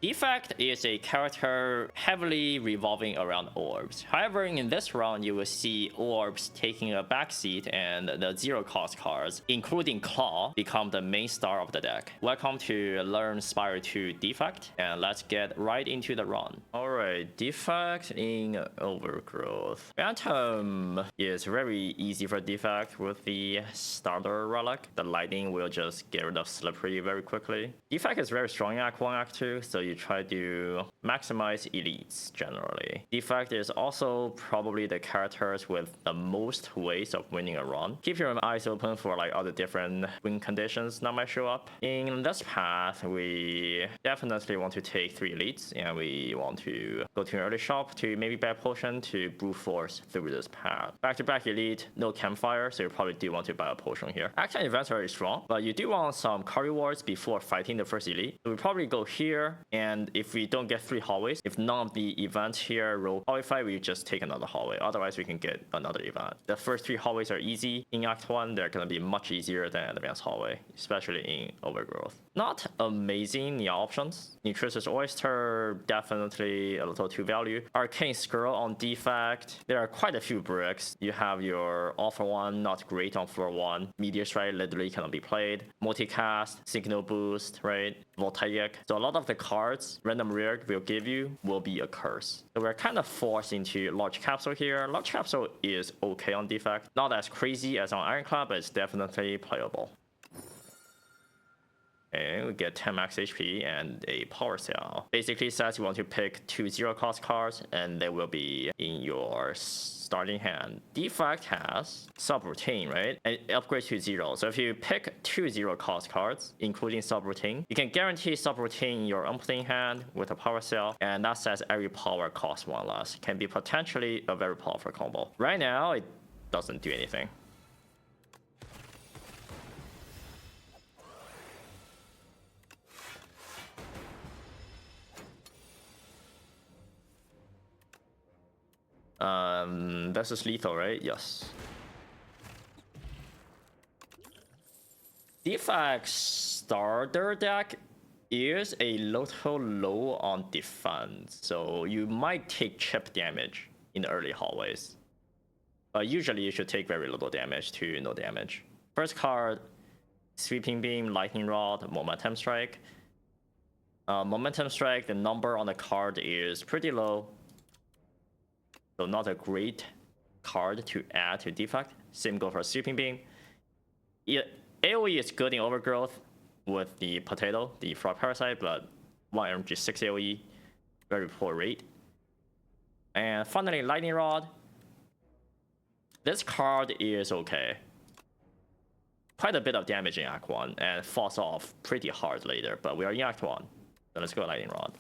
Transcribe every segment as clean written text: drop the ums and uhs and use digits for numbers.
Defect is a character heavily revolving around orbs. However, in this round, you will see orbs taking a backseat and the zero-cost cards, including Claw, become the main star of the deck. Welcome to Learn Spire 2 Defect, and let's get right into the run. Alright, Defect in Overgrowth. Phantom is very easy for Defect with the starter relic. The lightning will just get rid of Slippery very quickly. Defect is very strong in Act 1, Act 2, so you try to maximize elites generally. Defect is also probably the characters with the most ways of winning a run. Keep your eyes open for like other different win conditions that might show up. In this path, we definitely want to take 3 elites, and we want to go to an early shop to maybe buy a potion to brute force through this path. Back-to-back elite, no campfire, so you probably do want to buy a potion here. Action events are very strong, but you do want some card rewards before fighting the first elite. So we probably go here, and if we don't get 3 hallways, if none of the events here roll hallway fight, we just take another hallway. Otherwise, we can get another event. The first 3 hallways are easy. In Act 1, they're going to be much easier than Advanced Hallway, especially in Overgrowth. Not amazing Nia options. Nutritious Oyster, definitely a little too value. Arcane Skirl on Defect. There are quite a few bricks. You have your All for One, not great on floor 1. Meteor Strike literally cannot be played. Multicast, Signal Boost, right? Voltaic. So a lot of the cards random rare will give you will be a curse. So we're kind of forced into Large Capsule here. Large Capsule is okay on Defect. Not as crazy as on Ironclad, but it's definitely playable. Okay, we get 10 max HP and a power cell. Basically says you want to pick 2 zero-cost cards, and they will be in your starting hand. Defect has Subroutine, right? And it upgrades to 0. So if you pick 2 zero-cost cards, including Subroutine, you can guarantee Subroutine in your opening hand with a power cell, and that says every power costs 1 less. Can be potentially a very powerful combo. Right now, it doesn't do anything. This is lethal, right? Yes. Defect starter deck is a little low on defense, so you might take chip damage in the early hallways. But usually you should take very little damage to no damage. First card, Sweeping Beam, Lightning Rod, Momentum Strike. Momentum Strike, the number on the card is pretty low. So not a great card to add to Defect. Same goes for Sweeping Beam. AoE is good in Overgrowth with the Potato, the Frog Parasite, but 1 energy 6 AoE, very poor rate. And finally, Lightning Rod. This card is okay. Quite a bit of damage in Act 1 and falls off pretty hard later, but we are in Act 1. So let's go Lightning Rod.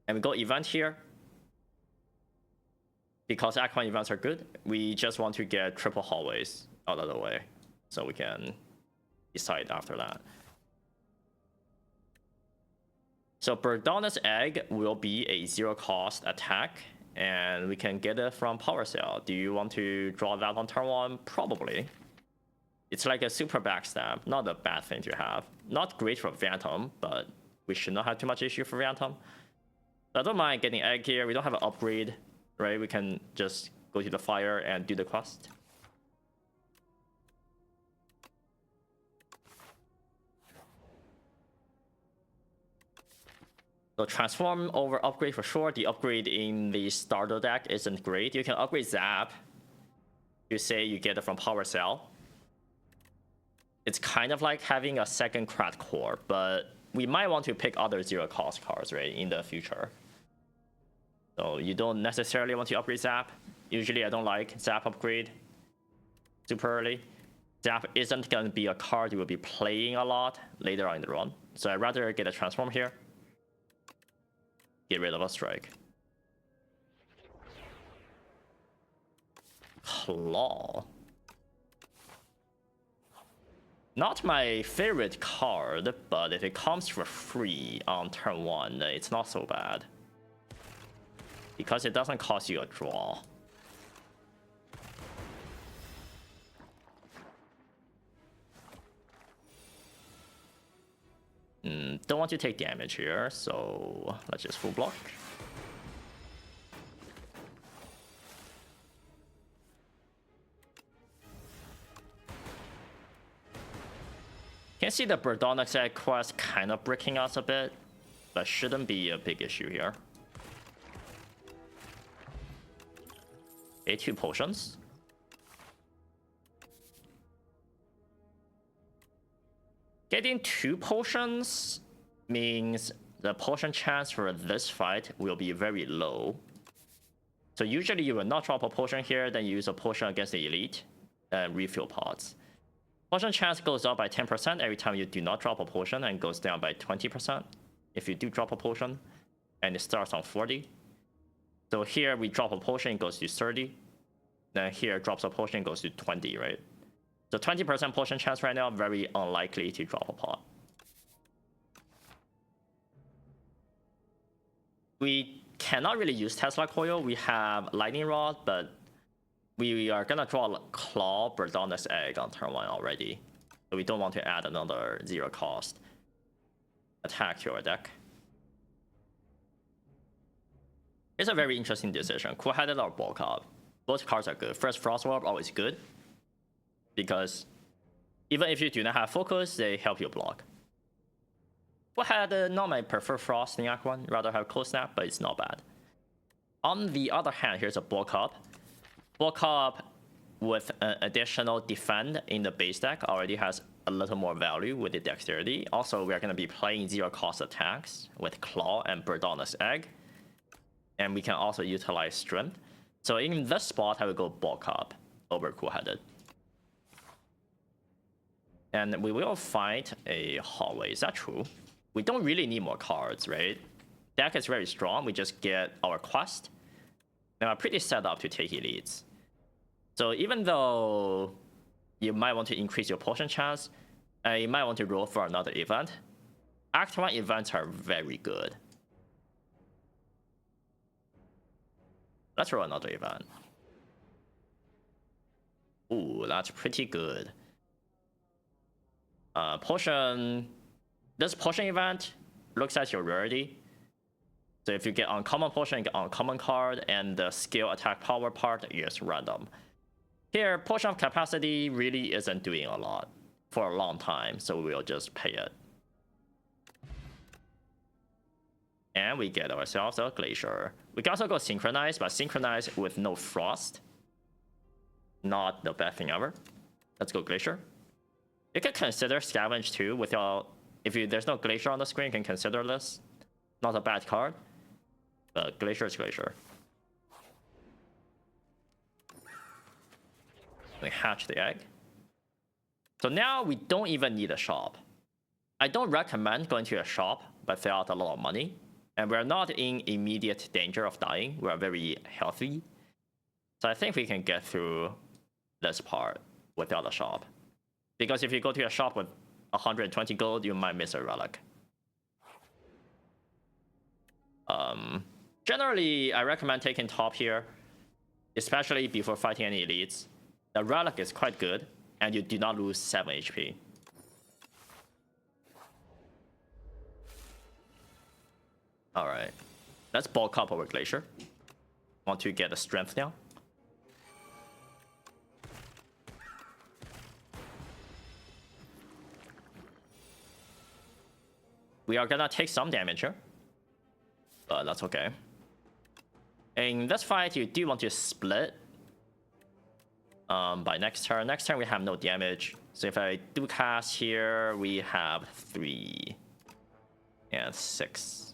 And we go event here. Because Act 1 events are good, we just want to get triple hallways out of the way. So we can decide after that. So Birdonna's Egg will be a 0-cost attack, and we can get it from Power Cell. Do you want to draw that on turn 1? Probably. It's like a super backstab, not a bad thing to have. Not great for Phantom, but we should not have too much issue for Phantom. I don't mind getting Egg here. We don't have an upgrade, right? We can just go to the fire and do the quest. So transform over upgrade for sure. The upgrade in the starter deck isn't great. You can upgrade Zap. You say you get it from Power Cell. It's kind of like having a second Crat Core, but we might want to pick other 0-cost cards, right, in the future. So you don't necessarily want to upgrade Zap. Usually I don't like Zap upgrade super early. Zap isn't going to be a card you will be playing a lot later on in the run. So I'd rather get a transform here. Get rid of a strike. Claw. Not my favorite card, but if it comes for free on turn 1, it's not so bad. Because it doesn't cost you a draw. don't want to take damage here, so let's just full block. Can see the Birdonic Egg quest kind of breaking us a bit, but shouldn't be a big issue here. Okay, 2 potions. Getting 2 potions means the potion chance for this fight will be very low. So usually you will not drop a potion here, then you use a potion against the elite and refill pots. Potion chance goes up by 10% every time you do not drop a potion, and goes down by 20% if you do drop a potion, and it starts on 40. So here we drop a potion, it goes to 30. Then here drops a potion, it goes to 20, right? So 20% potion chance right now, very unlikely to drop a pot. We cannot really use Tesla Coil. We have Lightning Rod, but we are gonna draw Claw, Birdonic Egg on turn 1 already. So we don't want to add another 0 cost attack to our deck. It's a very interesting decision. Cool-Headed or Bulk Up. Both cards are good. First Frost Orb, always good, because even if you do not have focus, they help you block. Cool-Headed, not my preferred Frost in Act 1. Rather have Cold Snap, but it's not bad. On the other hand, here's a Bulk Up. Bulk Up with an additional defend in the base deck already has a little more value with the dexterity. Also, we're going to be playing 0 cost attacks with Claw and Birdonic Egg. And we can also utilize Strength. So in this spot, I would go Bulk Up over Cool-Headed. And we will fight a hallway. Is that true? We don't really need more cards, right? Deck is very strong. We just get our quest. And we're pretty set up to take elites. So even though you might want to increase your potion chance, you might want to roll for another event. Act 1 events are very good. Let's roll another event. Ooh, that's pretty good. Potion. This potion event looks at your rarity. So if you get uncommon potion, you get uncommon card, and the skill attack power part is random. Here, potion of capacity really isn't doing a lot for a long time, so we'll just pay it. And we get ourselves a Glacier. We can also go Synchronize, but Synchronize with no Frost. Not the best thing ever. Let's go Glacier. You can consider Scavenge too, without... If there's no Glacier on the screen, you can consider this. Not a bad card, but Glacier is Glacier. We hatch the egg. So now we don't even need a shop. I don't recommend going to a shop, but throw out a lot of money. And we're not in immediate danger of dying. We're very healthy. So I think we can get through this part without a shop. Because if you go to a shop with 120 gold, you might miss a relic. Generally, I recommend taking top here, especially before fighting any elites. The relic is quite good, and you do not lose 7 HP. Alright, let's Bulk Up over Glacier. Want to get a strength now. We are gonna take some damage here, but that's okay. In this fight, you do want to split by next turn. Next turn, we have no damage. So if I do cast here, we have 3 and 6.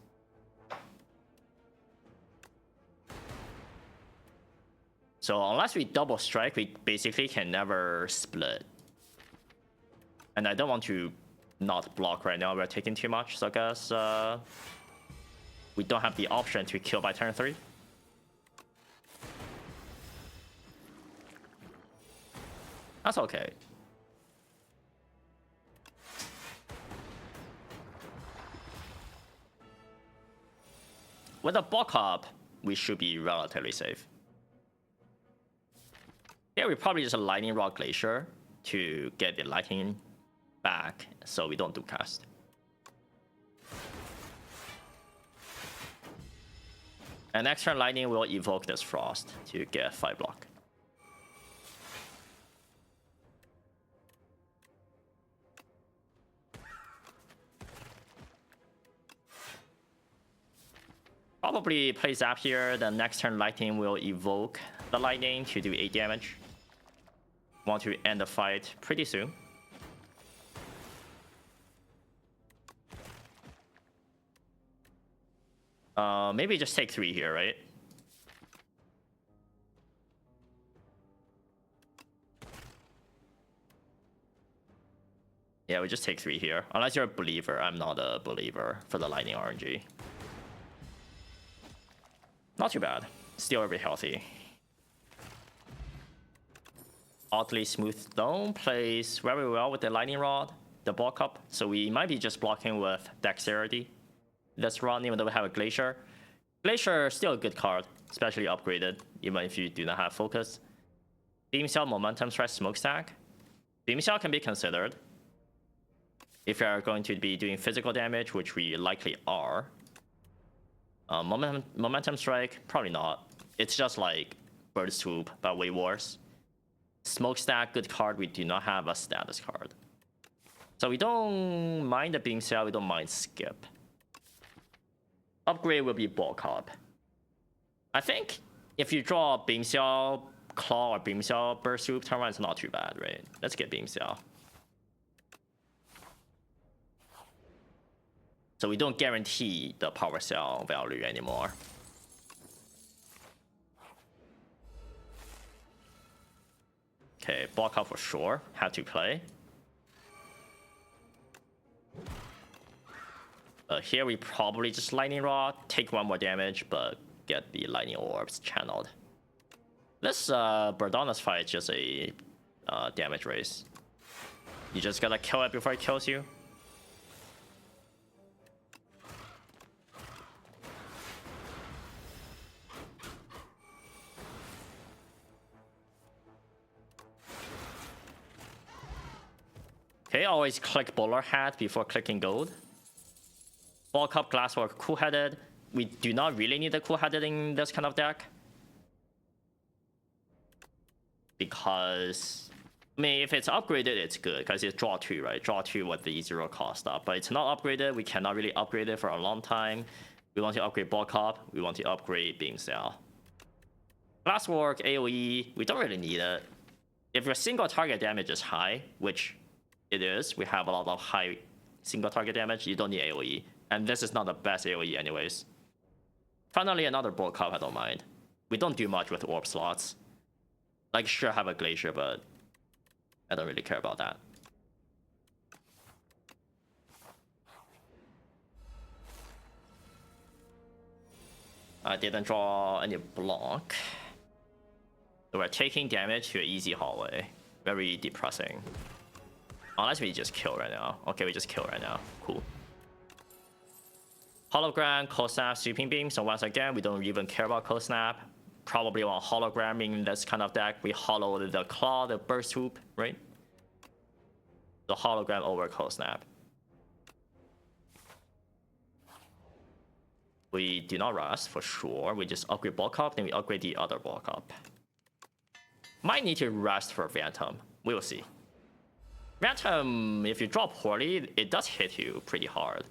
So unless we double strike, we basically can never split. And I don't want to not block right now. We're taking too much, so I guess we don't have the option to kill by turn 3. That's okay. With a Bulk Up, we should be relatively safe. Here we probably just a Lightning Rod Glacier to get the lightning back, so we don't do cast. And next turn, Lightning will evoke this Frost to get 5 block. Probably play Zap here, then next turn Lightning will evoke the Lightning to do 8 damage. Want to end the fight pretty soon. Maybe just take 3 here, right? Yeah, we just take 3 here. Unless you're a believer. I'm not a believer for the Lightning RNG. Not too bad. Still very healthy. Oddly smooth stone plays very well with the Lightning Rod, the ball cup. So we might be just blocking with Dexterity this run, even though we have a Glacier. Glacier is still a good card, especially upgraded, even if you do not have focus. Beam Cell, Momentum Strike, Smokestack. Beam Cell can be considered if you are going to be doing physical damage, which we likely are. Momentum Strike, probably not. It's just like Bird Swoop, but way worse. Smokestack, good card. We do not have a status card. So we don't mind the Beam Cell, we don't mind Skip. Upgrade will be Ball Cup. I think if you draw Beam Cell, Claw, or Beam Cell, Bird Swoop, turn one is not too bad, right? Let's get Beam Cell. So we don't guarantee the Power Cell value anymore. Okay, block out for sure. Have to play. Here we probably just Lightning Rod, take 1 more damage, but get the Lightning Orbs channeled. This Birdona's fight is just a damage race. You just gotta kill it before it kills you. Okay, always click Bowler Hat before clicking Gold. Ball Cup, Glasswork, Cool-Headed. We do not really need the Cool-Headed in this kind of deck. Because, I mean, if it's upgraded, it's good, because it's draw 2, right? Draw 2 with the 0 cost stuff. But it's not upgraded, we cannot really upgrade it for a long time. We want to upgrade Ball Cup, we want to upgrade Beam Cell. Glasswork, AoE, we don't really need it. If your single target damage is high, which it is, we have a lot of high single target damage, you don't need AoE. And this is not the best AoE anyways. Finally, another Ball Cup, I don't mind. We don't do much with Orb slots. Like, sure, have a Glacier, but I don't really care about that. I didn't draw any block. So we're taking damage to an easy hallway. Very depressing. Unless we just kill right now. Okay, we just kill right now. Cool. Hologram, Cold Snap, Sweeping Beam. So once again, we don't even care about Cold Snap. Probably want Hologram in this kind of deck. We hollow the Claw, the Burst Swoop, right? The Hologram over Cold Snap. We do not rust for sure. We just upgrade Ball Cup, then we upgrade the other Ball Cup. Might need to rest for Phantom. We will see. Phantom, if you draw poorly, it does hit you pretty hard.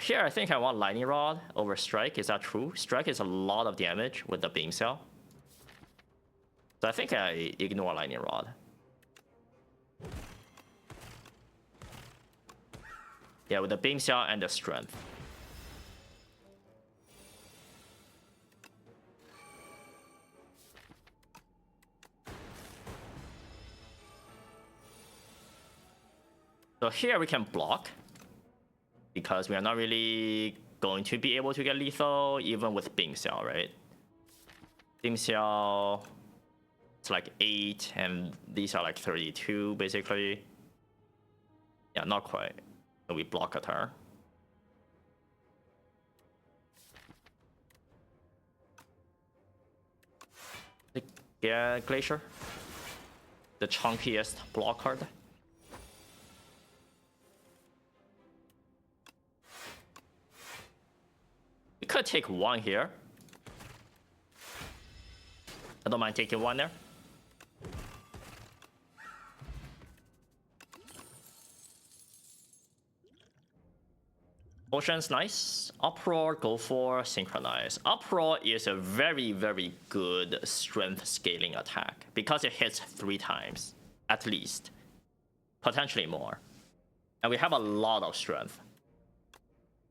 Here, I think I want Lightning Rod over Strike. Is that true? Strike is a lot of damage with the Beam Cell. So I think I ignore Lightning Rod. Yeah, with the Beam Cell and the Strength. So here we can block, because we are not really going to be able to get lethal, even with Beam Cell, right? Beam Cell, it's like 8, and these are like 32, basically. Yeah, not quite. So we block a turn. Yeah, Glacier. The chunkiest block card. could take one here. I don't mind taking one there. Ocean's nice. Uproar, go for Synchronize. Uproar is a very, very good strength scaling attack because it hits 3 times, at least. Potentially more. And we have a lot of strength.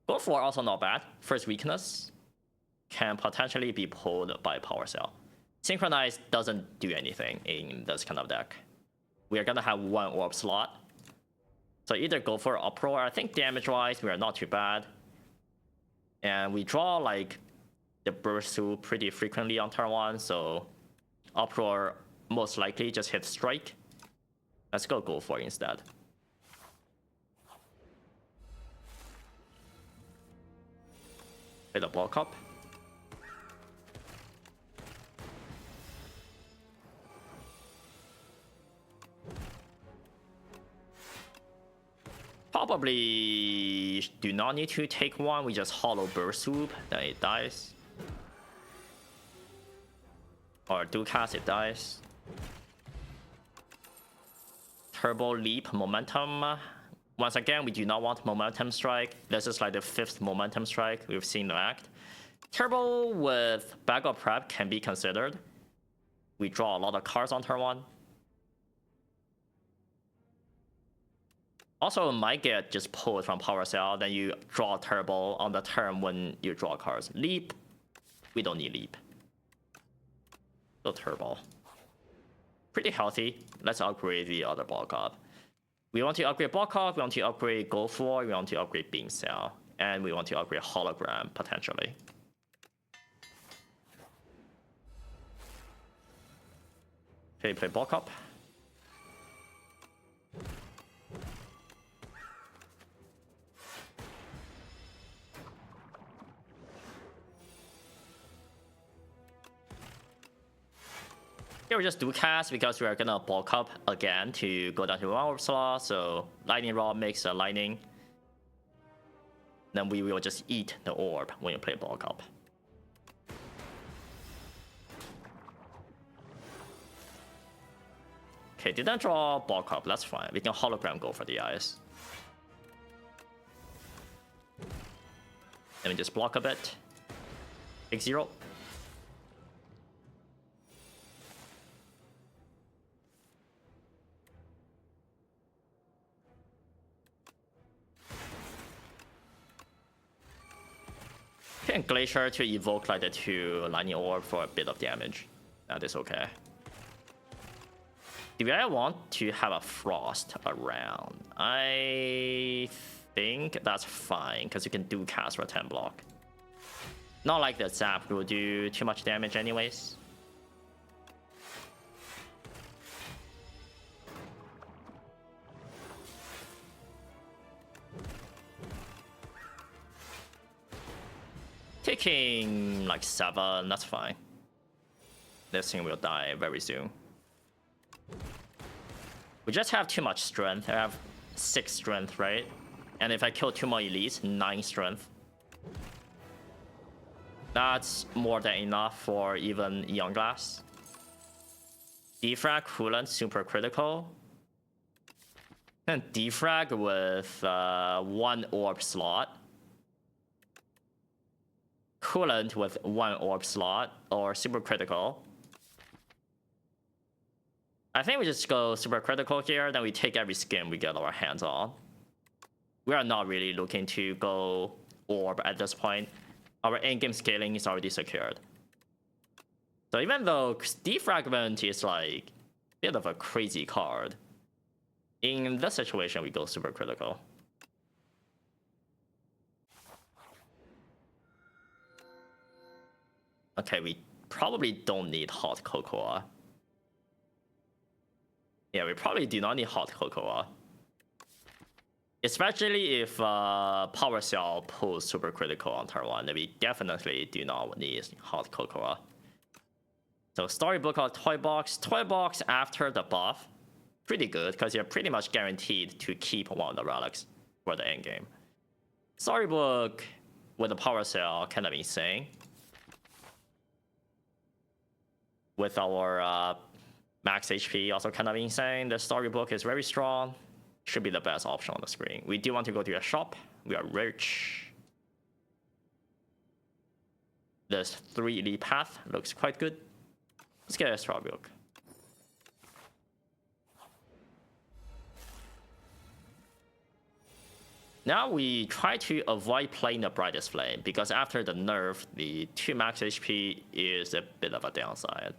Go for also not bad. First weakness can potentially be pulled by Power Cell. Synchronize doesn't do anything in this kind of deck. We are gonna have 1 orb slot. So either go for Uproar. I think damage-wise, we are not too bad. And we draw like the burst through pretty frequently on turn 1, so Uproar most likely just hit strike. Let's go for instead. Play the Ball Cup. Probably do not need to take one. We just hollow burst swoop, then it dies. Or do cast, it dies. Turbo leap momentum. Once again, we do not want momentum strike. This is like the 5th momentum strike we've seen in act. Turbo with backup prep can be considered. We draw a lot of cards on turn 1. Also, might get just pulled from Power Cell, then you draw Turbo on the turn when you draw cards. Leap, we don't need Leap. So Turbo. Pretty healthy. Let's upgrade the other Ball Cup. We want to upgrade Ball Cup, we want to upgrade Go For, we want to upgrade Beam Cell, and we want to upgrade Hologram, potentially. Okay, play Ball Cup. Here we just do cast because we are gonna bulk up again to go down to 1 orb slot, so Lightning Rod makes a lightning. Then we will just eat the orb when you play bulk up. Okay, didn't draw bulk up, that's fine. We can hologram go for the eyes. Let me just block a bit. Take 0. And Glacier to evoke like the 2 Lightning Orb for a bit of damage. That is okay. Do I want to have a Frost around? I think that's fine, because you can do cast for 10 block. Not like the Zap will do too much damage anyways. Taking like 7, that's fine. This thing will die very soon. We just have too much strength. I have 6 strength, right? And if I kill 2 more elites, 9 strength. That's more than enough for even Young Glass. Defrag, coolant, super critical. And defrag with 1 orb slot. Coolant with 1 orb slot, or super critical. I think we just go super critical here, then we take every skin we get our hands on. We are not really looking to go orb at this point. Our endgame scaling is already secured. So even though Defragment is like a bit of a crazy card, in this situation we go super critical. Okay, we probably don't need Hot Cocoa. Yeah, we probably do not need Hot Cocoa. Especially if Power Cell pulls super critical on turn 1, then we definitely do not need Hot Cocoa. So Storybook or Toy Box. Toy Box after the buff, pretty good, because you're pretty much guaranteed to keep one of the relics for the endgame. Storybook, with the power cell, kind of insane. With our max HP, also kind of insane. The storybook is very strong. Should be the best option on the screen. We do want to go to a shop. We are rich. This 3 elite path looks quite good. Let's get a storybook. Now we try to avoid playing the brightest flame because after the nerf, the 2 max HP is a bit of a downside.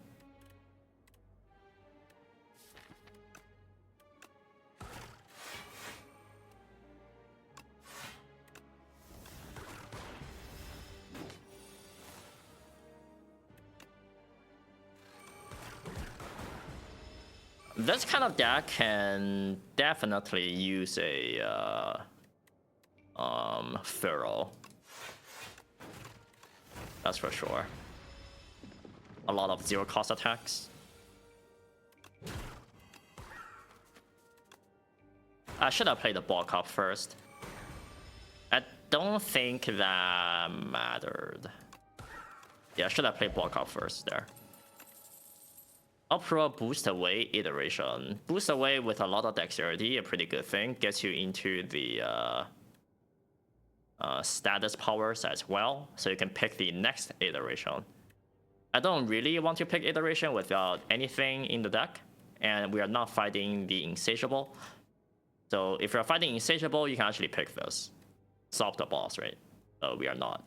This kind of deck can definitely use a Pharaoh. That's for sure. A lot of zero cost attacks. I should have played the ball cup first. I don't think that mattered. Yeah, I should have played ball cup first there. Uproar boost away iteration. Boost away with a lot of dexterity, a pretty good thing. Gets you into the status powers as well, so you can pick the next iteration. I don't really want to pick iteration without anything in the deck, and we are not fighting the Insatiable. So if you're fighting Insatiable, you can actually pick this. Solve the boss, right? We are not.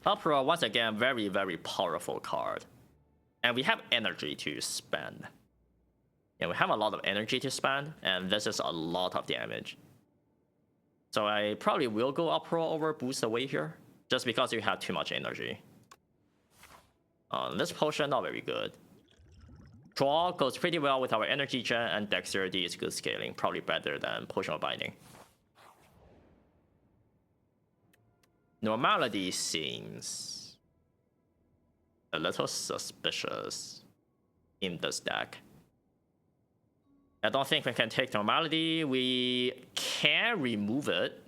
Uproar, once again, very, very powerful card. And we have energy to spend. Yeah, we have a lot of energy to spend, and this is a lot of damage. So I probably will go Uproar over Boost Away here, just because you have too much energy. This potion, not very good. Draw goes pretty well with our energy gen, and dexterity is good scaling, probably better than Potion of Binding. Normality seems a little suspicious in this deck. I don't think we can take normality. We can remove it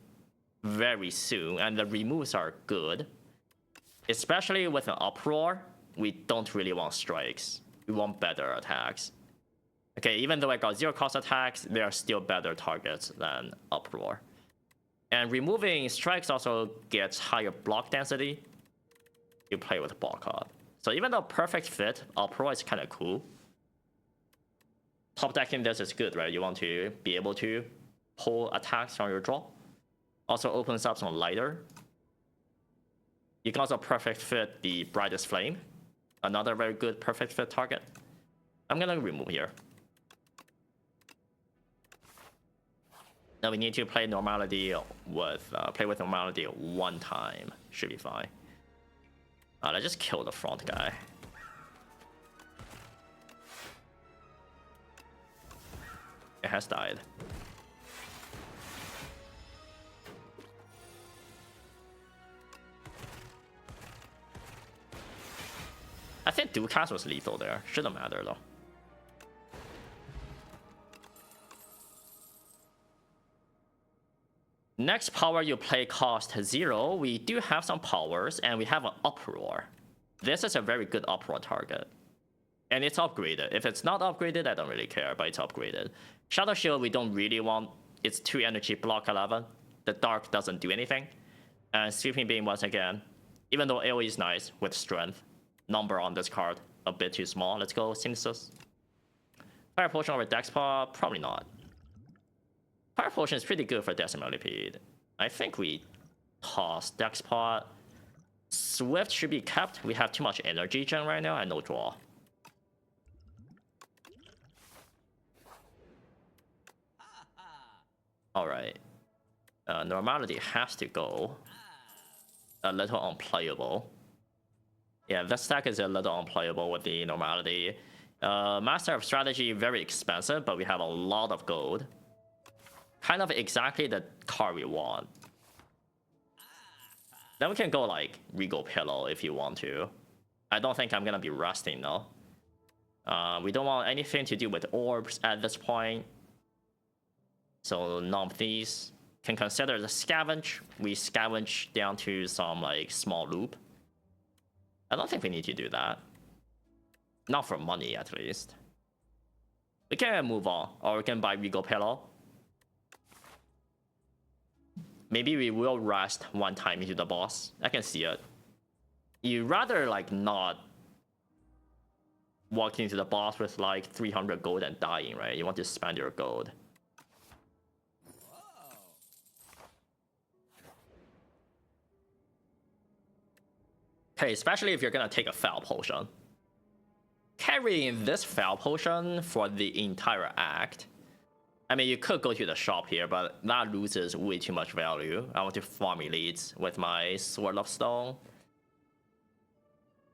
very soon, and the removes are good. Especially with an Uproar, we don't really want strikes. We want better attacks. Okay, even though I got zero cost attacks, they are still better targets than Uproar. And removing strikes also gets higher block density. You play with ball card. So even though perfect fit, Uproar is kind of cool. Top decking this is good, right? You want to be able to pull attacks from your draw. Also opens up some lighter. You can also perfect fit the Brightest Flame. Another very good perfect fit target. I'm gonna remove here. Now we need to play normality with normality one time. Should be fine. Let's just kill the front guy. It has died. I think Ducast was lethal there. Shouldn't matter though. Next power you play cost 0. We do have some powers, and we have an Uproar. This is a very good Uproar target. And it's upgraded. If it's not upgraded, I don't really care, but it's upgraded. Shadow Shield, we don't really want. It's 2 energy, block 11. The Dark doesn't do anything. And Sweeping Beam, once again, even though AoE is nice, with strength, number on this card, a bit too small. Let's go Synthesis. Fire Potion over Dexpot, probably not. Fire Potion is pretty good for Decimillipede. I think we toss Dexpot. Swift should be kept. We have too much energy gen right now and no draw. Alright. Normality has to go. A little unplayable. Yeah, this deck is a little unplayable with the normality. Master of Strategy, very expensive, but we have a lot of gold. Kind of exactly the card we want. Then we can go like Regal Pillow if you want to. I don't think I'm gonna be resting though. We don't want anything to do with orbs at this point. So none of these. Can consider the scavenge. We scavenge down to some like small loop. I don't think we need to do that. Not for money, at least. We can move on, or we can buy Regal Pillow. Maybe we will rest one time into the boss. I can see it. You rather like not walk into the boss with like 300 gold and dying, right? You want to spend your gold. Okay, especially if you're gonna take a foul potion. Carrying this foul potion for the entire act. I mean, you could go to the shop here, but that loses way too much value. I want to farm elites with my Sword of Stone.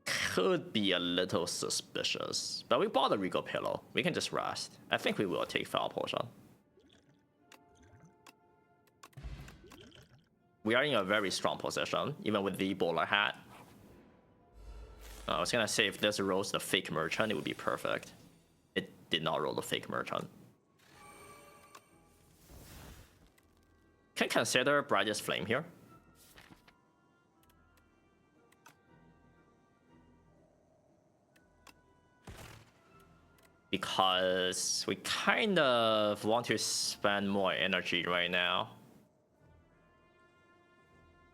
Could be a little suspicious. But we bought a Regal Pillow. We can just rest. I think we will take foul potion. We are in a very strong position, even with the bowler hat. I was gonna say if this rolls the fake merchant, it would be perfect. It did not roll the fake merchant. Can consider Brightest Flame here. Because we kind of want to spend more energy right now.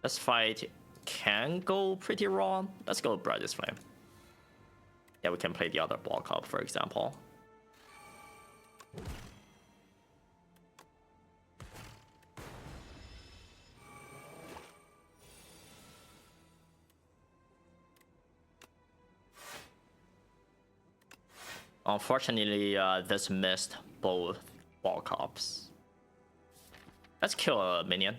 This fight can go pretty wrong. Let's go Brightest Flame. Yeah, we can play the other block up, for example. Unfortunately, this missed both ball cops. Let's kill a minion.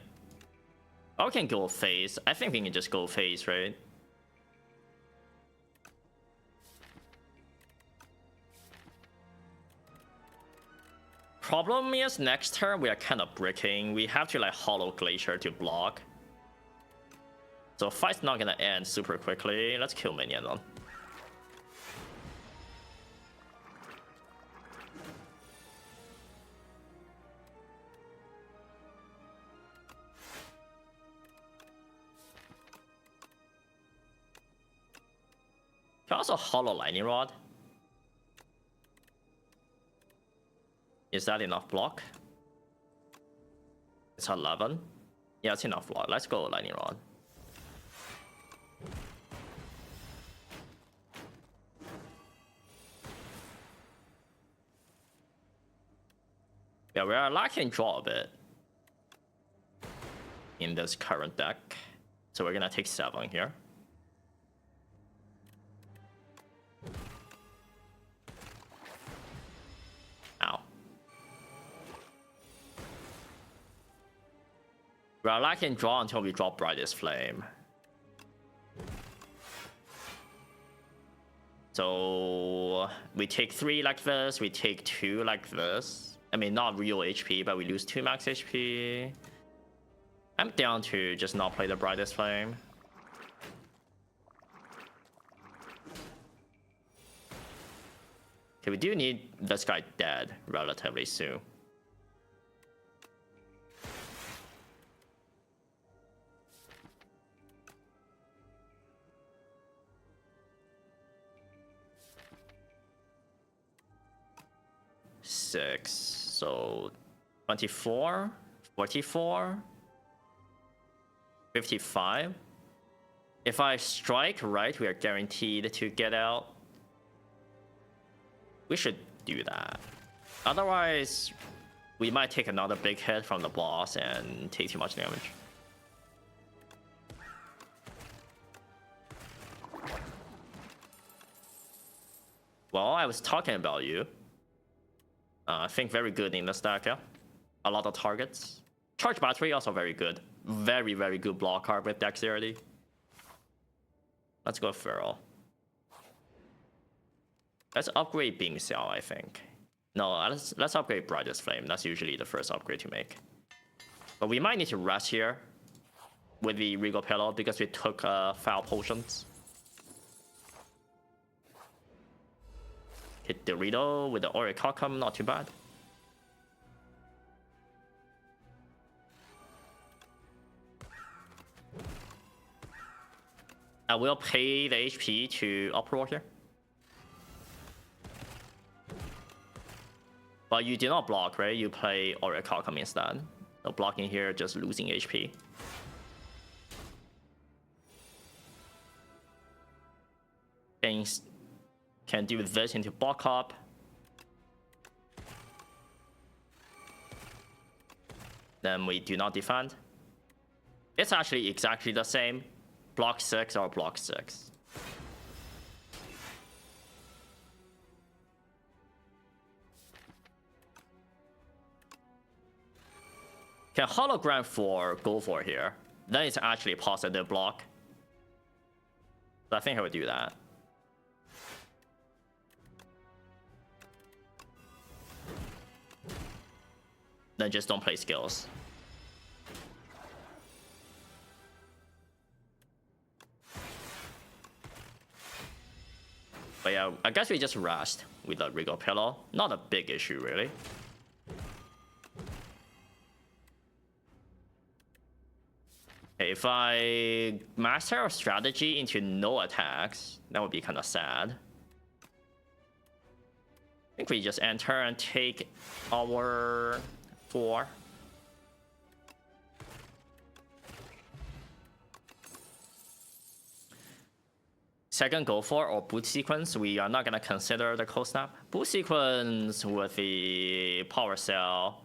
Or we can go phase. I think we can just go phase, right? Problem is, next turn we are kind of bricking. We have to like Hollow Glacier to block. So fight's not gonna end super quickly. Let's kill minion then. Can also Hollow Lightning Rod. Is that enough block? It's 11. Yeah, it's enough block. Let's go Lightning Rod. Yeah, we are lacking draw a bit in this current deck. So we're gonna take 7 here. Ow. We are lacking draw until we drop Brightest Flame. So we take 3 like this, we take 2 like this. I mean, not real HP, but we lose 2 max HP. I'm down to just not play the Brightest Flame. Okay, we do need this guy dead relatively soon. Six, so 24, 44, 55. If I strike right, we are guaranteed to get out. We should do that. Otherwise, we might take another big hit from the boss and take too much damage. Well, I was talking about you. I think very good in the stack, yeah. A lot of targets. Charge battery also very good. Very, very good block card with dexterity. Let's go Feral. Let's upgrade Beam Cell, I think. No, let's upgrade Brightest Flame. That's usually the first upgrade to make. But we might need to rest here with the Regal Pillow because we took foul potions. Hit Dorito with the Orichalcum, not too bad. I will pay the HP to uproar here. But you do not block, right? You play Orichalcum instead. So blocking here, just losing HP. Can do this into block up. Then we do not defend. It's actually exactly the same. Block 6 or block 6. Can hologram 4 go for here? Then it's actually a positive block. So I think I would do that. Then just don't play skills. But yeah, I guess we just rest with the Regal Pillow. Not a big issue, really. Okay, if I master a strategy into no attacks, that would be kind of sad. I think we just enter and take our 4. Second go for or boot sequence, we are not gonna consider the cold snap. Boot sequence with the power cell,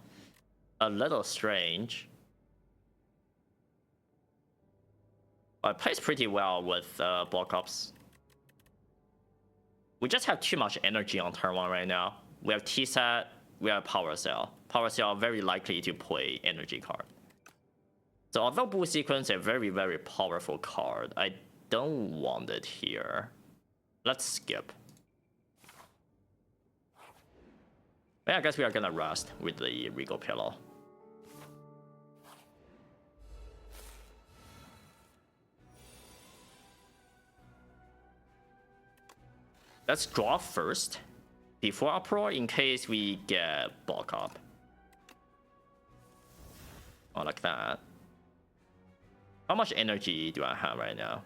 a little strange. But it plays pretty well with block ups. We just have too much energy on turn 1 right now. We have T-set, we have power cell. Power cell very likely to play energy card. So although boot sequence is a very, very powerful card, I don't want it here. Let's skip. But yeah, I guess we are gonna rest with the Regal Pillow. Let's draw first before uproar in case we get bulk up. Oh, like that. How much energy do I have right now?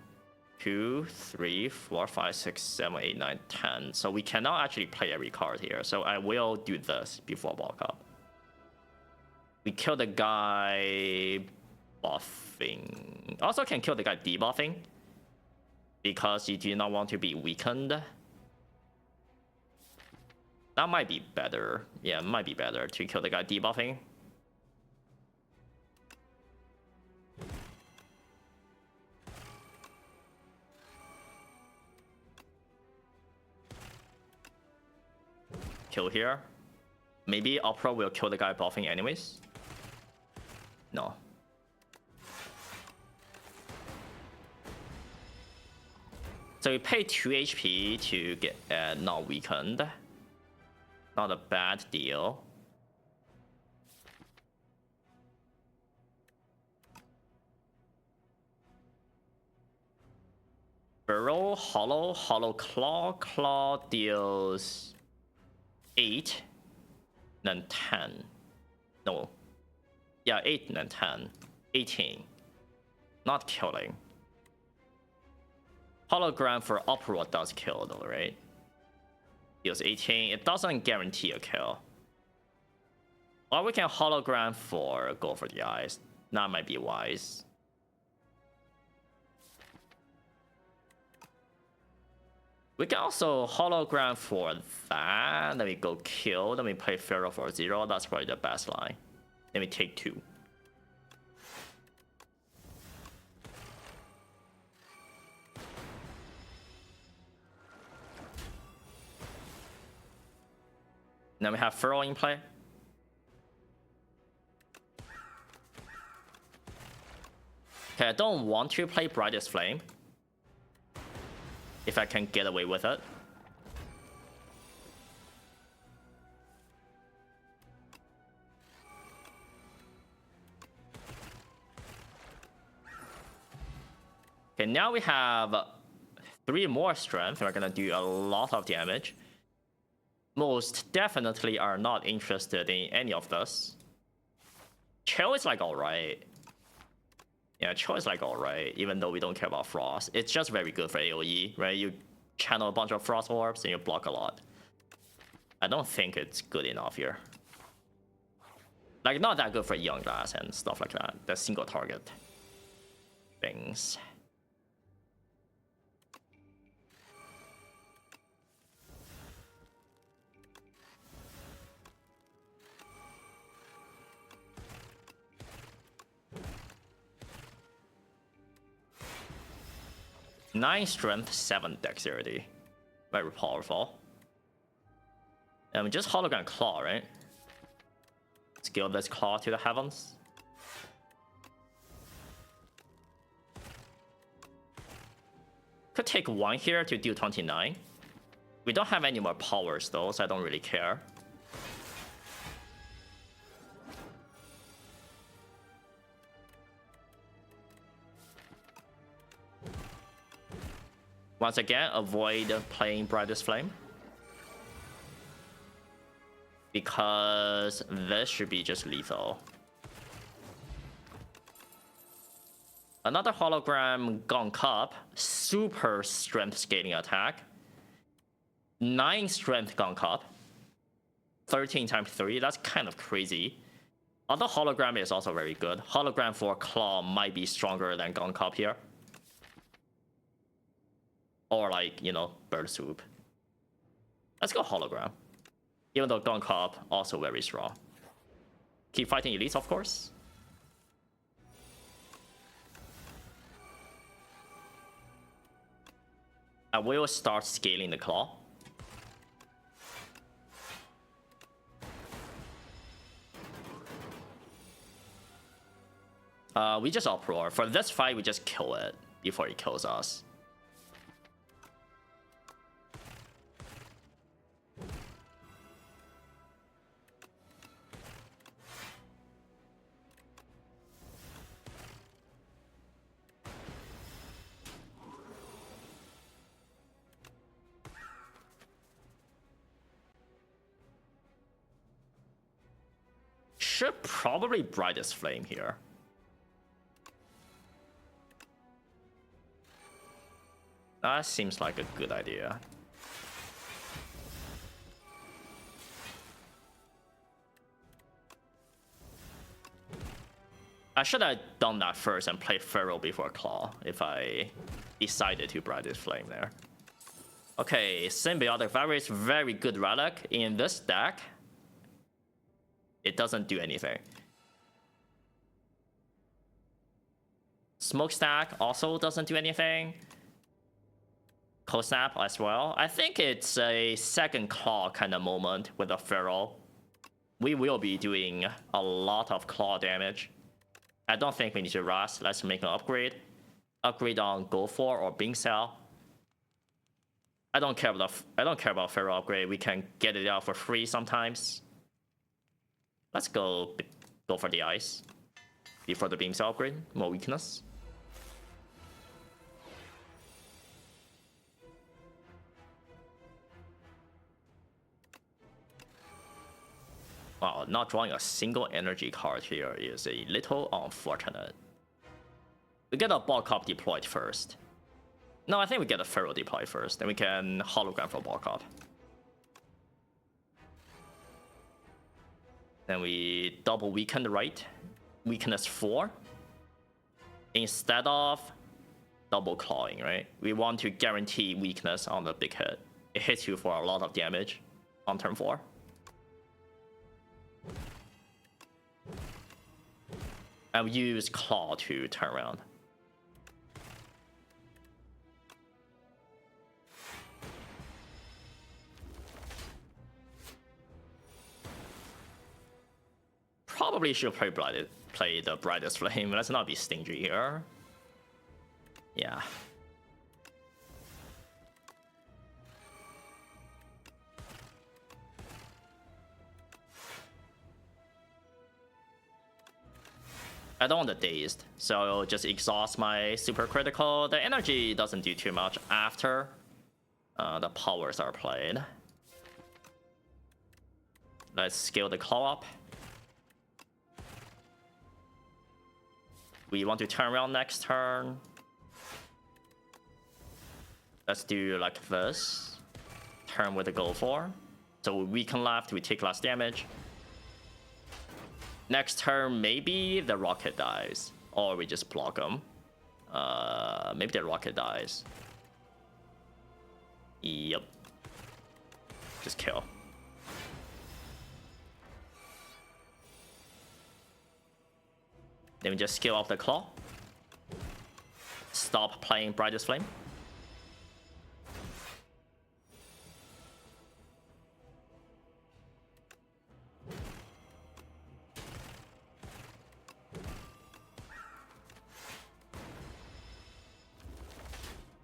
2, 3, 4, 5, 6, 7, 8, 9, 10. So we cannot actually play every card here. So I will do this before bulk up. We kill the guy buffing. Also can kill the guy debuffing because you do not want to be weakened. That might be better. Yeah, it might be better to kill the guy debuffing. Kill here. Maybe Opera will kill the guy buffing anyways. No. So we pay 2 HP to get not weakened. Not a bad deal. Burrow, Hollow Claw. Claw deals 8, then 10. No. Yeah, 8 then 10. 18. Not killing. Hologram for Uproar does kill though, right? Deals 18. It doesn't guarantee a kill. Or we can hologram for go for the eyes. That might be wise. We can also hologram for that. Then we go kill. Then we play Pharaoh for 0. That's probably the best line. Then we take 2. Then we have Pharaoh in play. Okay, I don't want to play Brightest Flame. If I can get away with it. Okay, now we have 3 more strength. We're gonna do a lot of damage. Most definitely are not interested in any of this. Chill is like alright. Yeah, Cho is like alright, even though we don't care about Frost. It's just very good for AoE, right? You channel a bunch of Frost orbs and you block a lot. I don't think it's good enough here. Like, not that good for Young Glass and stuff like that. The single target things. Nine strength, 7 dexterity. Very powerful. And just hologram claw, right? Scale this claw to the heavens. Could take 1 here to do 29. We don't have any more powers though, so I don't really care. Once again, avoid playing Brightest Flame, because this should be just lethal. Another hologram Gong Cup, super strength scaling attack. 9 strength Gong Cup. 13 times 3, that's kind of crazy. Other hologram is also very good. Hologram for Claw might be stronger than Gong Cup here. Or like, you know, Bird Swoop. Let's go hologram. Even though Gong Cup also very strong. Keep fighting elites, of course. I will start scaling the claw. We just uproar. For this fight, we just kill it before it kills us. Should probably Brightest Flame here. That seems like a good idea. I should have done that first and played Feral before Claw if I decided to Brightest Flame there. Okay, Symbiotic Virus, very good relic. In this deck, it doesn't do anything. Smokestack also doesn't do anything. Cold Snap as well. I think it's a second Claw kind of moment with a Feral. We will be doing a lot of Claw damage. I don't think we need to rush. Let's make an upgrade. Upgrade on Go For or Bing Cell. I don't care about Feral upgrade. We can get it out for free sometimes. Let's go for the ice before the Beam Cell upgrade. More weakness. Wow, not drawing a single energy card here is a little unfortunate. We get a Ball Cup deployed first. No, I think we get a Feral deployed first. Then we can hologram for Ball Cup. Then we double weaken, right? Weakness 4. Instead of double clawing, right? We want to guarantee weakness on the big hit. It hits you for a lot of damage on turn 4. And we use Claw to turn around. Probably should play the Brightest Flame. Let's not be stingy here. Yeah. I don't want the Dazed, so I'll just exhaust my super critical. The energy doesn't do too much after the powers are played. Let's scale the Claw up. We want to turn around next turn. Let's do like this. Turn with the go for. So we weaken left, we take less damage. Next turn, maybe the rocket dies. Or we just block them. Maybe the rocket dies. Yep. Just kill. Then we just skill off the claw. Stop playing Brightest Flame.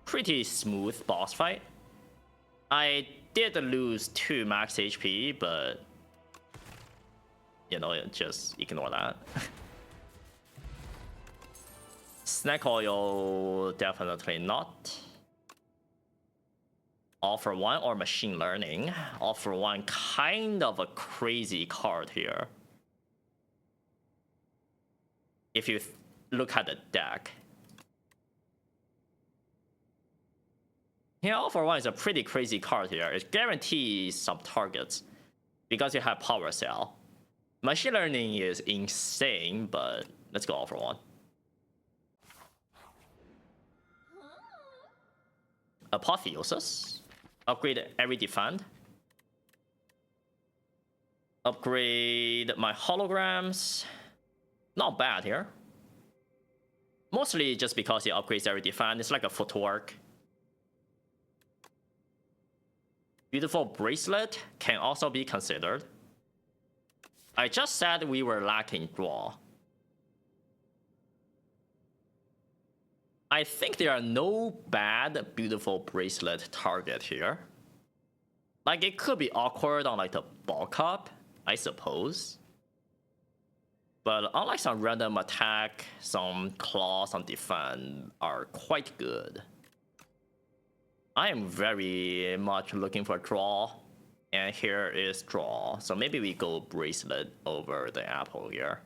Pretty smooth boss fight. I did lose 2 max HP, but you know, just ignore that. Snack oil, definitely not. All for one or machine learning. All for one, kind of a crazy card here. If you look at the deck. Yeah, All for One is a pretty crazy card here. It guarantees some targets because you have Power Cell. Machine Learning is insane, but let's go All for One. Apotheosis. Upgrade every defend. Upgrade my holograms. Not bad here. Mostly just because it upgrades every defend. It's like a footwork. Beautiful Bracelet can also be considered. I just said we were lacking draw. I think there are no bad Beautiful Bracelet target here. Like, it could be awkward on like the bulk up, I suppose. But unlike some random attack, some claw, some defend are quite good. I am very much looking for draw, and here is draw. So maybe we go Bracelet over the apple here.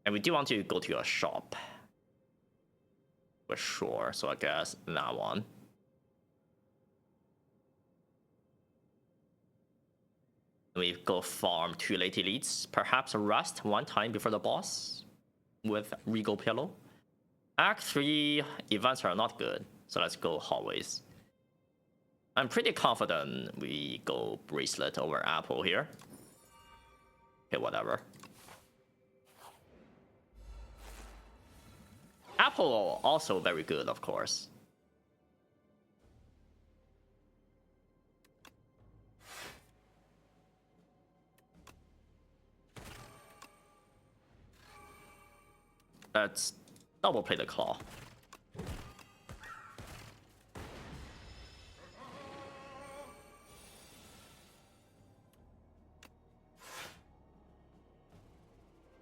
And we do want to go to a shop. For sure, so I guess that one. We go farm 2 late elites, perhaps rest one time before the boss with Regal Pillow. Act 3 events are not good, so let's go hallways. I'm pretty confident we go Bracelet over apple here. Okay, whatever. Apple also very good, of course. Let's double play the claw.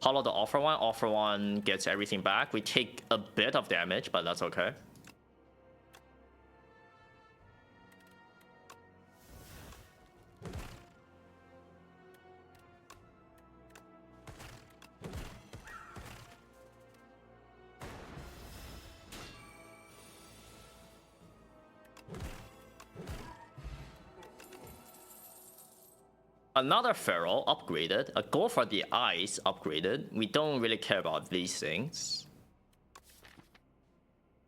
Hollow the offer one. Offer one gets everything back. We take a bit of damage, but that's okay. Another Feral upgraded, a Go for the Eyes upgraded. We don't really care about these things.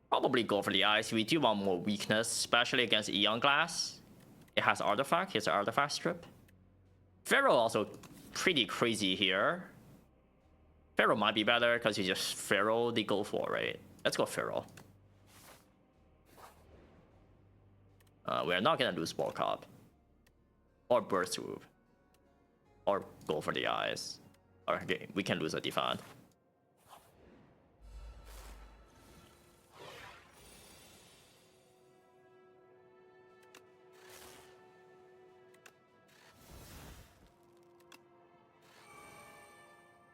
Probably Go for the Eyes. We do want more weakness, especially against Eon Glass. It has Artifact. Here's an Artifact strip. Feral also pretty crazy here. Feral might be better because you just Feral the Go for, right? Let's go Feral. We're not gonna lose Ball Cup. Or Burst Swoop. Or Go for the Eyes. Okay, we can lose a defend.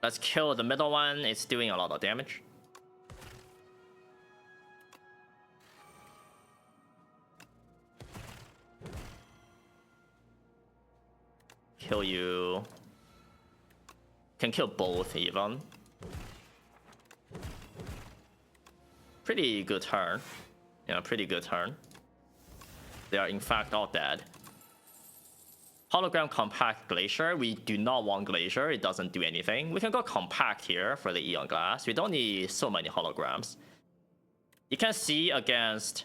Let's kill the middle one. It's doing a lot of damage. Kill you. Can kill both even. Pretty good turn. Yeah, pretty good turn. They are in fact all dead. Hologram Compact Glacier. We do not want Glacier. It doesn't do anything. We can go Compact here for the Eon Glass. We don't need so many holograms. You can see against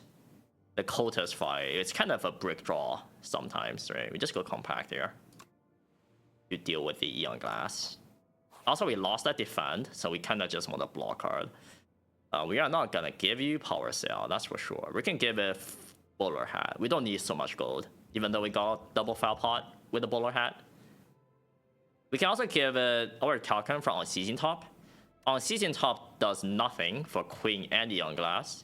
the Kota's fight, it's kind of a brick draw sometimes, right? We just go Compact here to deal with the Eon Glass. Also, we lost that Defend, so we kind of just want a block card. We are not gonna give you Power Cell, that's for sure. We can give it Bowler Hat. We don't need so much gold, even though we got double Foul Pot with the Bowler Hat. We can also give it our token from Unceasing Top. Unceasing Top does nothing for Queen and Eon Glass.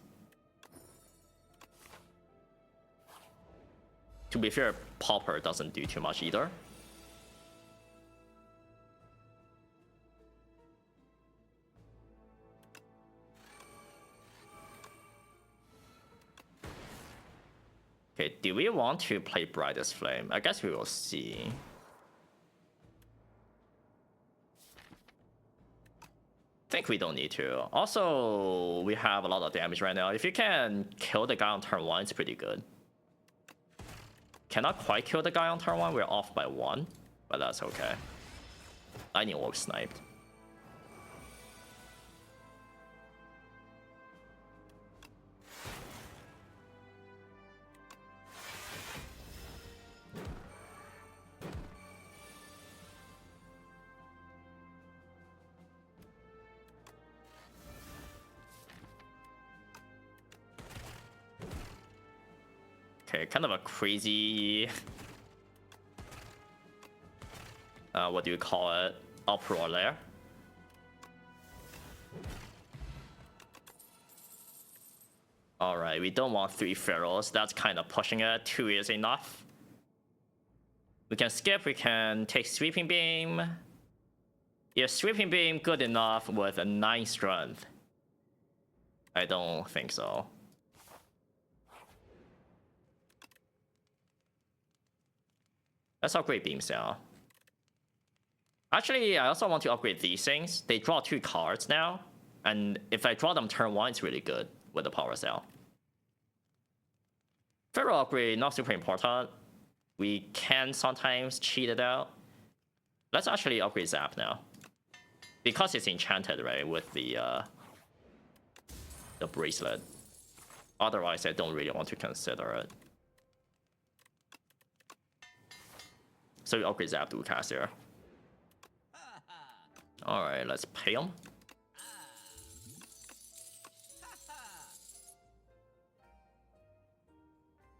To be fair, Pauper doesn't do too much either. Okay, do we want to play Brightest Flame? I guess we will see. I think we don't need to. Also, we have a lot of damage right now. If you can kill the guy on turn 1, it's pretty good. Cannot quite kill the guy on turn 1, we're off by 1, but that's okay. Lightning Orb sniped. Okay, kind of a crazy... what do you call it? Uproar there. Alright, we don't want 3 Pharaohs. That's kind of pushing it. 2 is enough. We can skip, we can take Sweeping Beam. Is Sweeping Beam good enough with a 9 strength? I don't think so. Let's upgrade Beam Cell. Actually, I also want to upgrade these things. They draw 2 cards now, and if I draw them turn 1, it's really good with the Power Cell. Pharaoh upgrade, not super important. We can sometimes cheat it out. Let's actually upgrade Zap now. Because it's enchanted, right, with the bracelet. Otherwise, I don't really want to consider it. So we upgrade Zap to cast here. Alright, let's pay him.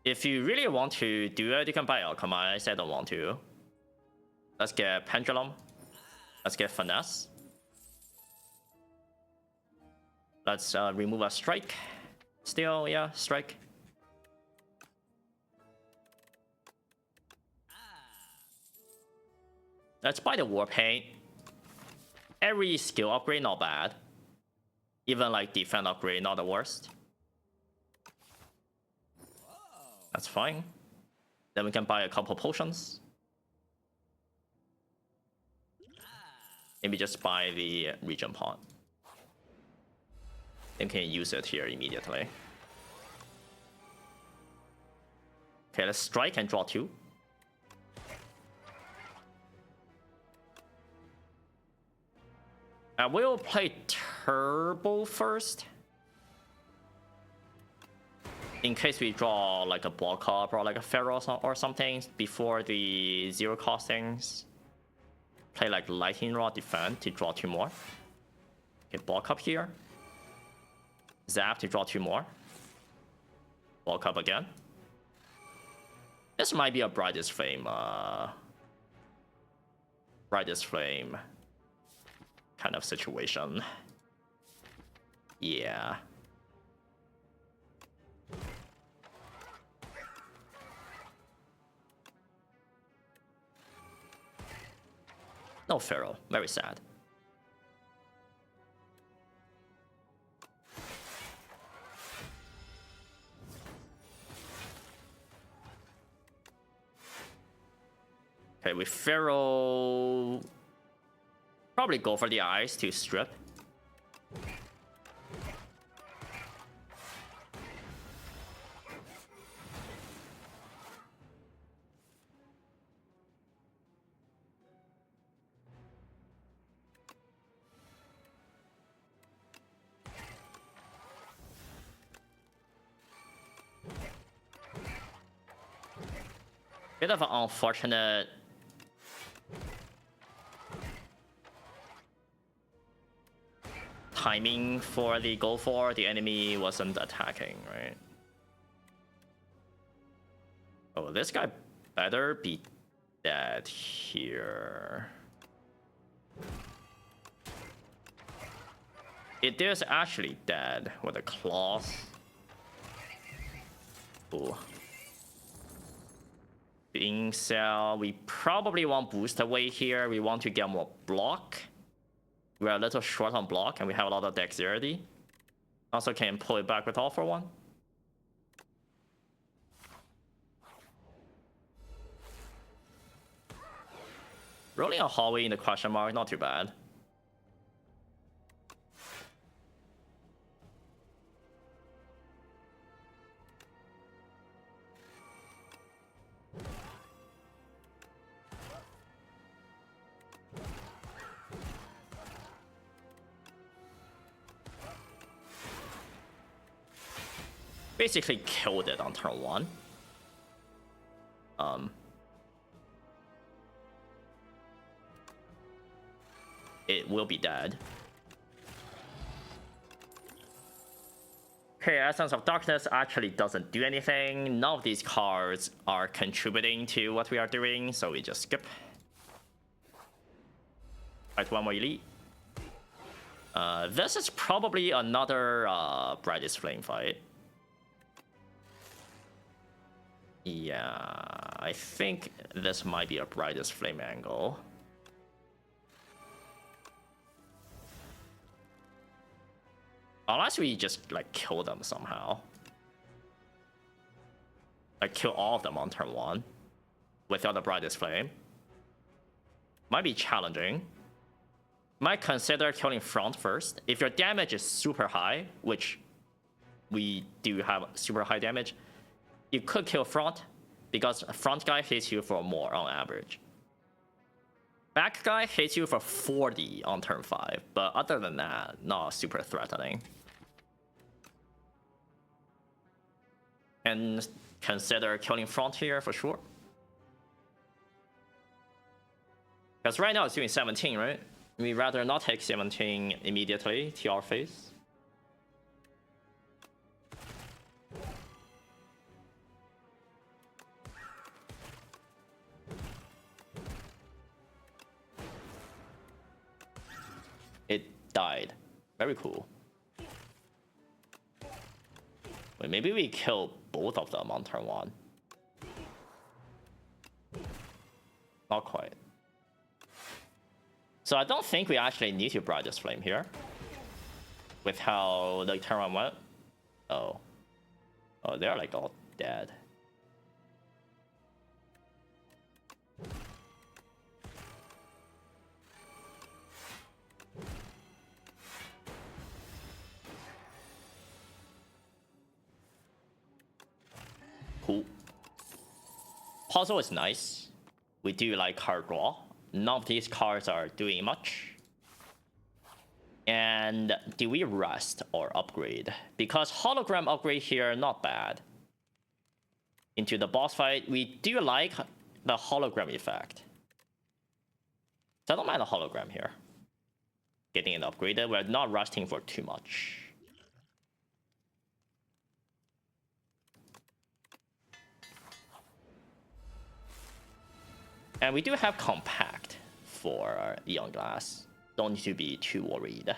If you really want to do it, you can buy Alchemy. I said I don't want to. Let's get Pendulum. Let's get Finesse. Let's remove a Strike. Still, yeah, Strike. Let's buy the Warpaint. Every skill upgrade, not bad. Even like defense upgrade, not the worst. That's fine. Then we can buy a couple potions. Maybe just buy the Regen Pot. Then can use it here immediately. Okay, let's strike and draw 2. I will play Turbo first. In case we draw like a Block Up or like a Pharaoh or something before the 0 costings. Play like Lightning Rod Defend to draw 2 more. Okay, Block Up here. Zap to draw 2 more. Block Up again. This might be a Brightest Flame. Brightest Flame kind of situation. Yeah. No Pharaoh. Very sad. Okay, with Pharaoh... Probably go for the eyes to strip. Bit of an unfortunate timing for the go for. The enemy wasn't attacking, right? Oh, this guy better be dead here. It is actually dead with a claws. Ooh. Being said, we probably want boost away here. We want to get more block. We're a little short on block and we have a lot of dexterity. Also can pull it back with all for one. Rolling a hallway in the question mark, not too bad. Basically killed it on turn 1. It will be dead. Okay, Essence of Darkness actually doesn't do anything. None of these cards are contributing to what we are doing, so we just skip. Right, one more elite. This is probably another Brightest Flame fight. Yeah, I think this might be a Brightest Flame angle. Unless we just like kill them somehow. Like kill all of them on turn 1 without the Brightest Flame. Might be challenging. Might consider killing front first. If your damage is super high, which we do have super high damage, you could kill front because front guy hits you for more on average. Back guy hits you for 40 on turn 5, but other than that, not super threatening. And consider killing front here for sure. Because right now it's doing 17, right? We'd rather not take 17 immediately, TR phase. It died. Very cool. Wait, maybe we kill both of them on turn 1. Not quite. So I don't think we actually need to Brightest Flame here. With how the turn 1 went. Oh. Oh, they're like all dead. Cool. Puzzle is nice. We do like card draw. None of these cards are doing much. And do we rest or upgrade? Because hologram upgrade here, not bad. Into the boss fight, we do like the hologram effect. So I don't mind the hologram here. Getting it upgraded, we're not resting for too much. And we do have compact for Eon Glass. Don't need to be too worried.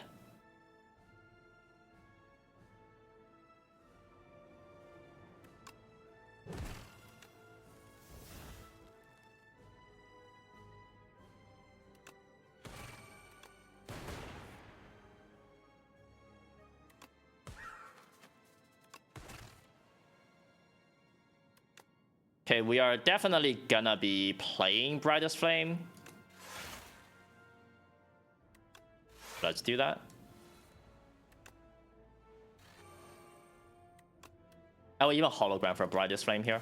Okay, we are definitely gonna be playing Brightest Flame. Let's do that. I will even hologram for Brightest Flame here.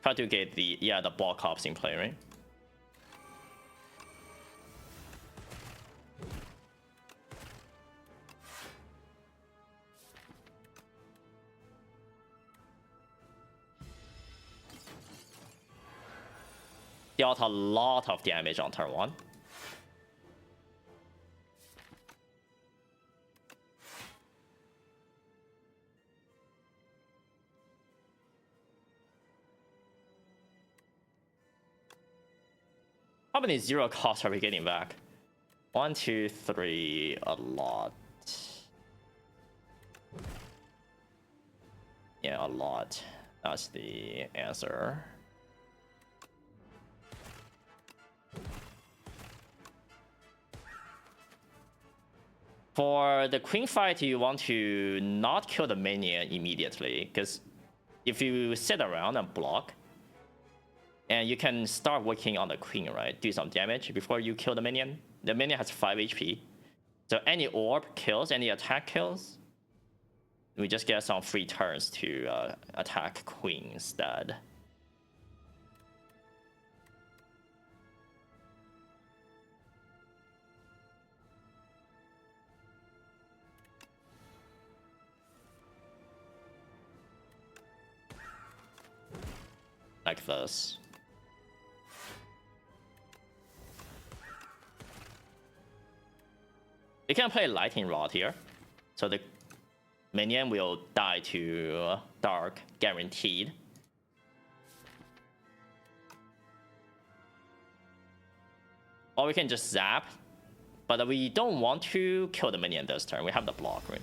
Try to get the ball cops in play, right? dealt a lot of damage on turn 1. How many 0 costs are we getting back? 1, 2, 3, a lot. Yeah, a lot. That's the answer. For the queen fight, you want to not kill the minion immediately, because if you sit around and block, and you can start working on the queen, right? Do some damage before you kill the minion. The minion has 5 HP. So any orb kills, any attack kills, we just get some free turns to attack queen instead. Like this. You can play Lightning Rod here, so the minion will die to dark, guaranteed. Or we can just zap, but we don't want to kill the minion this turn. We have the block, right?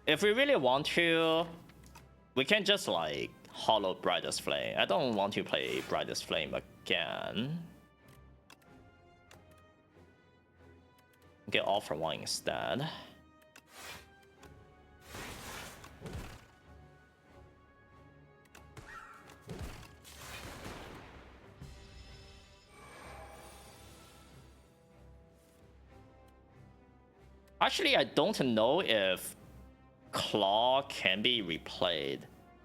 If we really want to, we can just like hollow Brightest Flame. I don't want to play Brightest Flame again. Get All for One instead. Actually, I don't know if Claw can be replayed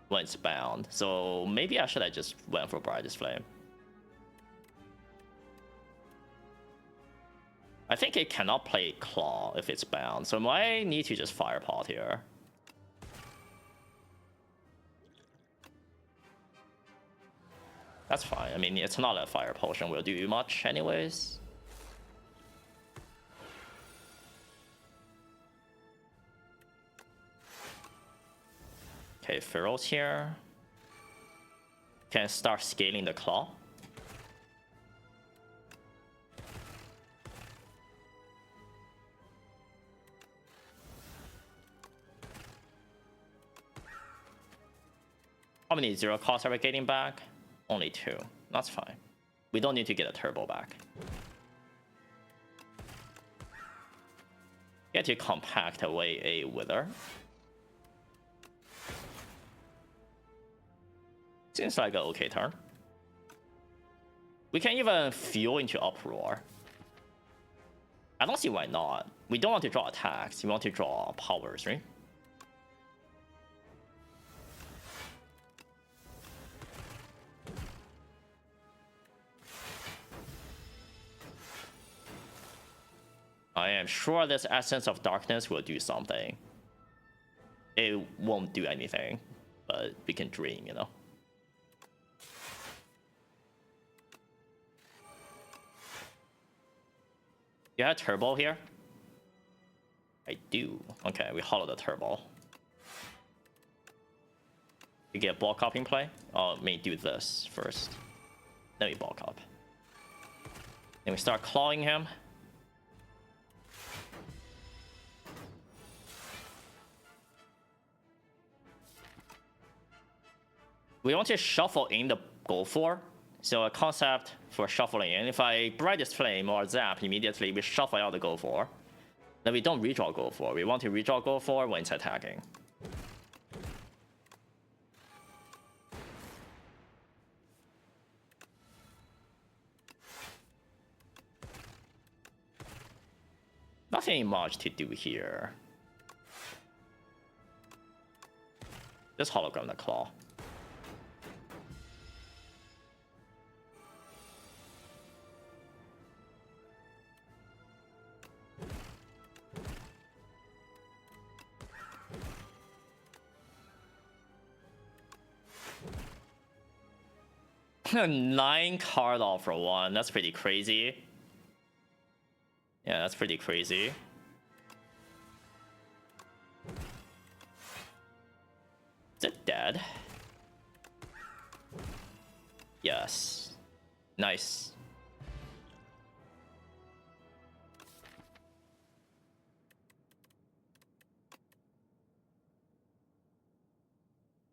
when it's bound, so maybe I should have just went for Brightest Flame. I think it cannot play Claw if it's bound, so I might need to just Fire Pot here. That's fine. I mean, it's not a Fire Potion will do much anyways. Okay, Pharaoh's here. Can start scaling the Claw. How many 0 costs are we getting back? Only 2. That's fine. We don't need to get a turbo back. Get to compact away a Wither. Seems like an okay turn. We can even fuel into Uproar. I don't see why not. We don't want to draw attacks. We want to draw powers, right? I am sure this Essence of Darkness will do something. It won't do anything, but we can dream, you know? You have turbo here? I do. Okay, we hollow the turbo. You get bulk up in play? Oh, let me do this first. Then we bulk up. Then we start clawing him. We want to shuffle in the go for. So a concept for shuffling in. If I Brightest Flame or Zap immediately, we shuffle out the go for. Then we don't redraw go for. We want to redraw go for when it's attacking. nothing much to do here. Just hologram the claw. Nine card off for one. That's pretty crazy. Yeah, that's pretty crazy. Is it dead? Yes. Nice.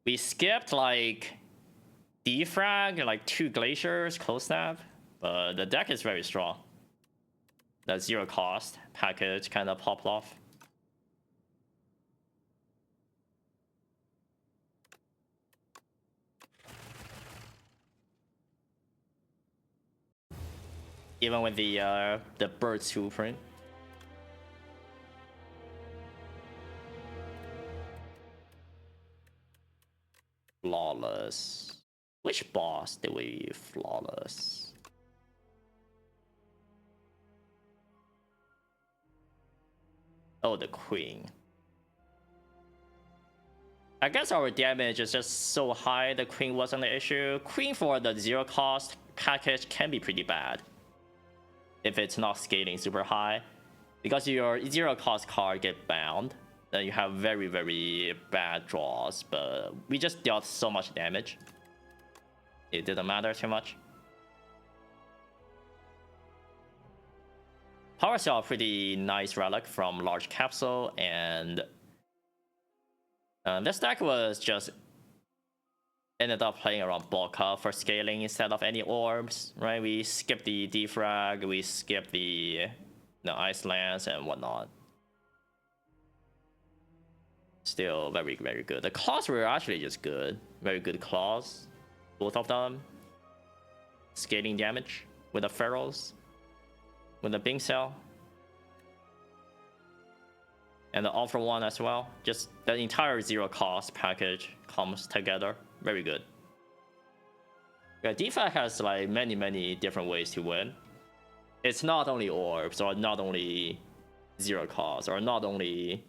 We skipped like defrag, like 2 glaciers, close snap, but the deck is very strong. That 0 cost package kind of popped off. Even with the bird print. Flawless. Which boss did we flawless? Oh, the queen. I guess our damage is just so high the queen wasn't the issue. Queen for the 0 cost package can be pretty bad if it's not scaling super high, because your 0 cost card get bound, then you have very, very bad draws. But we just dealt so much damage, it didn't matter too much. Power Cell, pretty nice relic from Large Capsule, and this deck was just ended up playing around Bulka for scaling instead of any orbs, right? We skipped the defrag, we skipped the ice lands and whatnot. Still very, very good. The claws were actually just good. Very good claws. Both of them. Scaling damage with the ferals. With the Bing Cell. And the All for One as well. Just the entire 0 cost package comes together. Very good. Yeah, Defect has like many different ways to win. It's not only orbs, or not only 0 cost, or not only,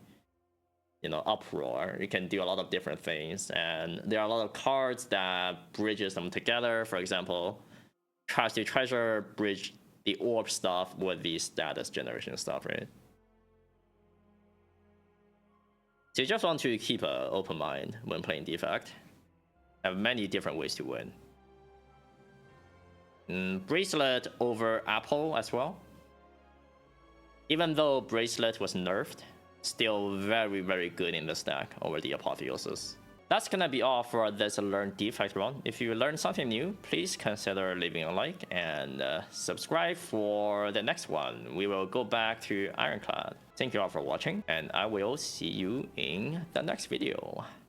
you know, uproar. You can do a lot of different things, and there are a lot of cards that bridges them together. For example, Trash to Treasure bridge the orb stuff with the status generation stuff, right? So you just want to keep an open mind when playing Defect. Have many different ways to win. Bracelet over Apple as well. Even though Bracelet was nerfed, still very, very good in the stack over the Apotheosis. That's gonna be all for this Learn Defect run. If you learned something new, please consider leaving a like and subscribe for the next one. We will go back to Ironclad. Thank you all for watching, and I will see you in the next video.